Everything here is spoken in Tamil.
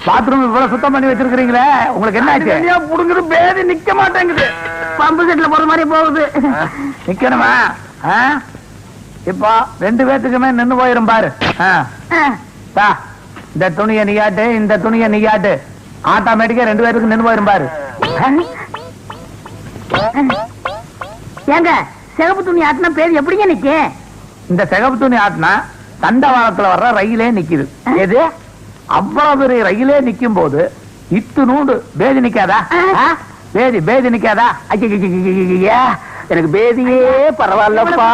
பாத்ரூம் இவ்வளவு சுத்தம் பண்ணி வச்சிருக்கீங்களே, உங்களுக்கு என்ன ஆச்சு? புடுங்குது, பேதி நிக்க மாட்டேங்குது. பம்பு செட்ல போற மாதிரி போகுது. நிக்கணுமா? இப்போ 2 பேத்துக்குமே நின்னு போயிரும் பாரு. இந்த துணியை நீயாட்டு, இந்த துணியை நீயாட்டு. ஆட்டோமேட்டிக்கா 2 பேருக்கு நின்னு போயிரும் பாரு. ஏங்க சிகப்பு துணி ஆட்டினா பேர் எப்படிங்க நிக்க? இந்த சிகப்பு துணி ஆட்டினா தண்டவாளத்துல வர்ற ரயிலே நிக்குது. எது அவ்வளவு பெரிய ரயிலே நிக்கும் போது இத்துணூண்டு பேதி நிக்காதா? பேதி நிக்காதா? எனக்கு பேதியே பரவாயில்லப்பா.